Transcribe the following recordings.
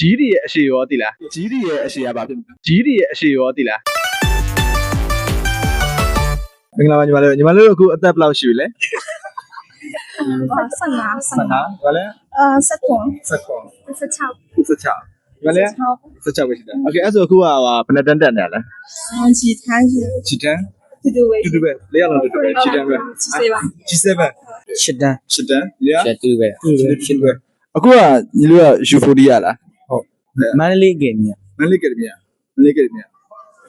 ကြီးတွေရဲ့အရှိရောသိလားကြီးတွေရဲ့အရှိရပါဖြစ်ကြီးတွေရဲ့အရှိရောသိလားမင်္ဂလာပါညီမလေးတို့အခုအသက်ဘယ်လောက်ရှိပြီလဲ15ဘာလဲ16ဘာလဲ16ပဲရှိတယ်โอเคအဲ့ဆိုအခုကဘယ်နှစ်တန်းတက်နေရလဲချီတန်းတူတူပဲလေးရလုံးတူတူပဲချီတန်းပဲG7 ရှစ်တန်းလေတူပဲအခုကညီတို့က U40 ရလားဟုတ်မန္တလေးကင်မြမန္တလေးကယ်ဒမီ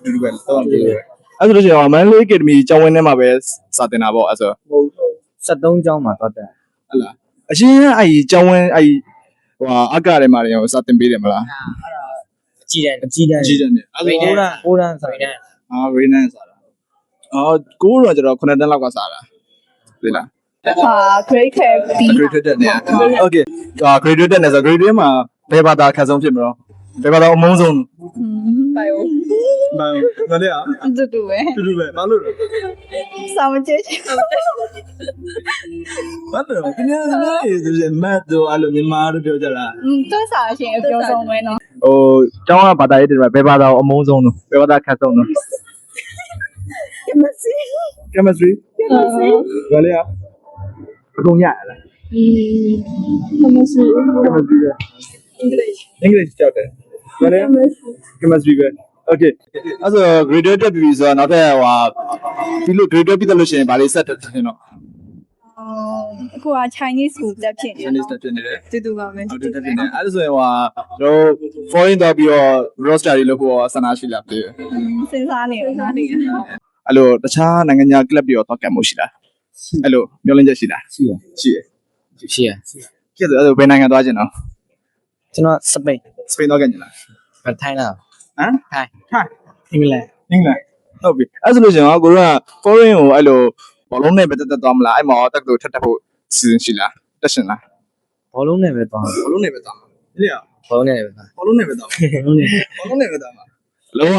တူတူပဲတော့တူပဲအဲ့ဆိုလို့ရှိရင်မန္တလေးကယ်ဒမီကျောင်းဝင်းထဲမှာပဲစာတင်တာပေါ့အဲ့ဆို73ကျောင်းမှာသွားတယ်ဟုတ်လားအရှင်အဲ့ဒီကျောင်းဝင်းအဲ့ဒီအကထဲမှာရောစာတင်ပေးတယ်မလားအဲ့ဒါအကြီးတန်းနဲ့အဲ့ဆို9တန်းစာတန်းရေနန်းစာတာ9တော့ကျွန်တော်9တန်းလောက်ကစာတာသိလားgrade ခဲ့ပြီး grade တက်နေ okay grade တက်နေဆို grade မှာဘယ်ဘာသာခက်ဆုံးဖြစ်မလို့ဘယ်ဘာသာအမုန်းဆုံးဘာလို့ဘာလဲတူပဲဘာလို့စာမကျချင်ဘာလို့ဒီနေ့မတ်တို့အဲ့လိုမြန်မာတို့ပြောကြလားသူစာရှင်အပြောဆုံးပဲနော်ကျောင်းကဘာသာရေးတယ်ဘယ်ဘာသာအမုန်းဆုံးလို့ဘယ်ဘာသာခက်ဆုံးလို့chemistry ဘာလဲအကုန်ရလားchemistry English ကြောက်တယ်ဘာလဲ chemistry ပဲ okay အဲ့ဆို grade တက်ပြီဆိုတော့နောက်ထပ်ပြီးလို့ grade ပြီးတော့လို့ရှိရင်ဗာလေးဆက်တက်တယ်နော်အခုက Chinese school တက်ဖြစ်နေတယ် Chinese တက်ဖြစ်နေတယ်တူပါမယ်ဟုတ်တယ်တက်ဖြစ်နေအဲ့ဒါဆိုရင်ကျွန်တော် foreign တော့ပြီးတော့ roster တွေလုပ်ဖို့ဆန္ဒရှိလားပြေစဉ်းစားနေတယ်အဲ့လိုတခြားနိုင်ငံခြား club တွေရောတော့ကံမို့ရှိလားအဲ့လိုမျှော်လင့်ချက်ရှိလားရှိရကဲဆိုအဲ့လိုဘယ်နိုင်ငံသွားချင်တော့ကျွန်တော်စပိန်သွားကြင်လားထိုင်းလားဟမ်ထိုင်းအင်္ဂလန်ဟုတ်ပြီအဲ့ဆိုလို့ရှိရင်ကိုတို့က foreign ကိုအဲ့လိုဘောလုံးနဲ့ပဲတက်သွားမလားအဲ့မှာတက်လို့ထပ်ဖို့စီစဉ်ရှိလားတက်ရှင်လားဘောလုံးနဲ့ပဲသွားဘောလုံးနဲ့ပဲသွားလေဘောလုံးနဲ့ပဲသွားဘောလုံးနဲ့ပဲသွားလုံးဝ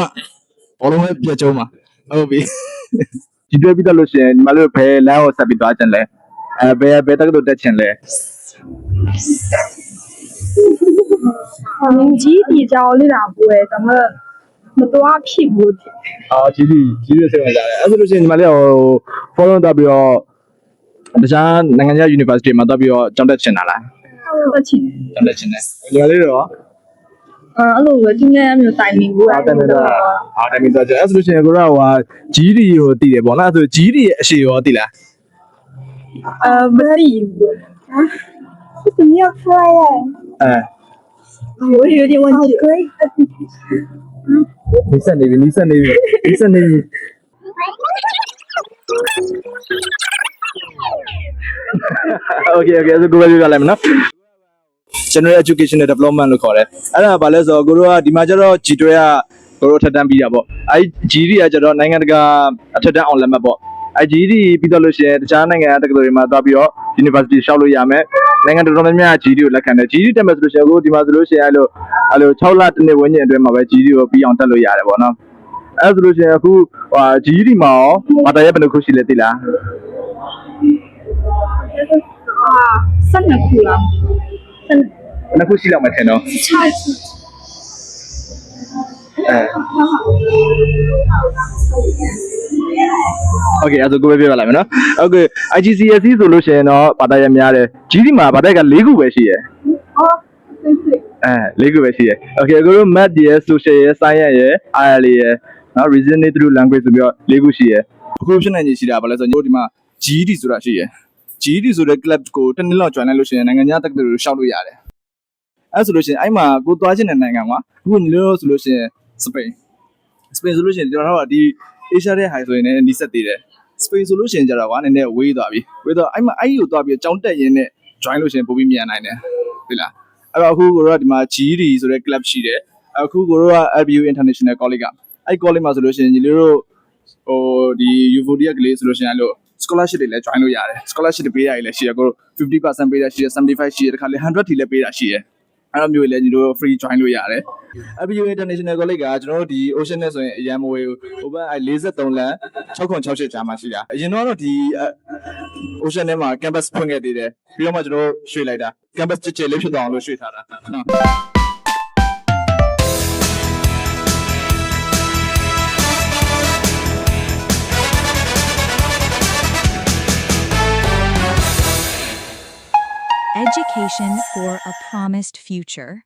ဘောလုံးပဲပြတ်ကျုံးမှာဟုတ်ပြီဒီတွေ့ပြီးတော့လို့ရှိရင်ညီမတို့ဘယ်လမ်းကိုဆက်ပြီးသွားချင်လဲဘယ်တက်လို့တက်ချင်လဲကြီး比较力量不会，咱们没多屁股。ကြီးစိတ်ဝင်စားတယ်အဲ့ဆိုလို့ရှိရင်ညီမလေးဟို follow တော့ပြီးတော့တခြားနိုင်ငံခြား university မှာတော့ပြီးတော့ကျောင်းတက်ချင်တာလားတက်ချင်တယ်ညီမလေးတော့အဲ့လိုပဲဒီနေ့အမျိုးတိုင်မင်ဘူးတိုင်မင်တော့အဲ့ဆိုလို့ရှိရင်ကိုရောကြီးဒီကိုတည်တယ်ပေါ့နော်အဲ့ဆိုကြီးဒီရဲ့အရှိရောတည်လားမသိဘူး怎么要出来呀我有点忘记你ဆက်နေပြီOkay အဲ့ဒါကိုပြောပြလိုက်မယ်နော် General Educational Development လို့ခေါ်တယ်အဲ့ဒါဘာလဲဆိုတော့ကိုတို့ကဒီမှာကျတော့ G12 ကကိုတို့ထပ်တန်းပြီးတာပေါ့အဲ့ GD ကကျတော့နိုင်ငံတကာအထက်တန်းအောင်လက်မှတ်ပေါ့အဲ့ GD ပြီးတော့လို့ရှိရင်တခြားနိုင်ငံတက္ကသိုလ်တွေမှာသွားပြီးတော့ University ရှောက်လို့ရမယ်နိုင်ငံတော်တော်များများ GD ကိုလက်ခံတယ် GD တက်မယ်ဆိုလို့ရှိရင်ကိုဒီမှာဆိုလို့ရှိရင်အဲ့လို6လတစ်နှစ်ဝန်းကျင်အတွင်းမှာပဲ GD ကိုပြီးအောင်တက်လို့ရတယ်ပေါ့နော်အဲ့ဆိုလို့ရှိရင်အခုGD မှာရောဘာတရားဘယ်လိုခုရှိလဲသိလား12ခုလားနှစ်ခုရှိလောက်မှထင်တော့Okay အဲ့ဒါကိုပြပြလိုက်မယ်နော် Okay IGCSE ဆိုလို့ရှိရင်တော့ဘာသာရပ်များတယ် GD မှာဘာသာရပ်က4ခုပဲရှိရယ်4ခုပဲရှိရယ် Okay အခုတို့ Math ရယ် Social ရယ် Science ရယ် IEL ရယ်နော် Reasoning through language ဆိုပြီးတော့4ခုရှိရယ်အခုဖြစ်နိုင်ခြေရှိတာဘာလဲဆိုတော့ဒီမှာ GD ဆိုတာရှိရယ် GD ဆိုတဲ့ club ကိုတစ်နှစ်လောက် join လိုက်လို့ရှိရင်နိုင်ငံခြားတက္ကသိုလ်တွေရှောက်လို့ရတယ်အဲ့ဆိုလို့ရှိရင်အဲ့မှာကိုသွားချင်တဲ့နိုင်ငံကအခုညီလို့ဆိုလို့ရှိရင်စပိန်ဆိုလို့ရှိရင်ကျွန်တော်တို့ကဒီ Asia တဲ့ high ဆိုရင်လည်းနီးစပ်သေးတယ်စပိန်ဆိုလို့ရှိရင်ကြတော့နည်းနည်းဝေးသွားပြီဝေးတော့အဲ့မှာအဲ့ဒီကိုသွားပြီးကြောင်းတက်ရင်းနဲ့ join လို့ရှိရင်ပိုပြီးမြန်နိုင်တယ်သိလားအဲ့တော့အခုကိုတို့ကဒီမှာ GD ဆိုတဲ့ club ရှိတယ်အခုကိုတို့က LBU International College ကအဲ့ college မှာဆိုလို့ရှိရင်ညီတို့ဒီ U40 ကလေးဆိုလို့ရှိရင်အဲ့လို scholarship တွေလည်း join လို့ရတယ် scholarship တွေပေးရည်လည်းရှိရကို 50% ပေးရရှိရ75ရှိရတခါလေ100ထိလည်းပေးရရှိရအဲ့လိုမျိုးလည်းညီတို့ free join လို့ရတယ် LBU International College ကကျွန်တော်တို့ဒီ Ocean နဲ့ဆိုရင်အရန်မဝေးဟိုဘက်43လမ်း6968ကြားမှာရှိတာအရင်တော့ဒီ Ocean ထဲမှာ campus ဖွင့်ခဲ့သေးတယ်ပြီးတော့မှကျွန်တော်ရွှေ့လိုက်တာ campus ကျစ်လေးဖြစ်သွားအောင်လို့ရွှေ့ထားတာနော် Education for a promised future.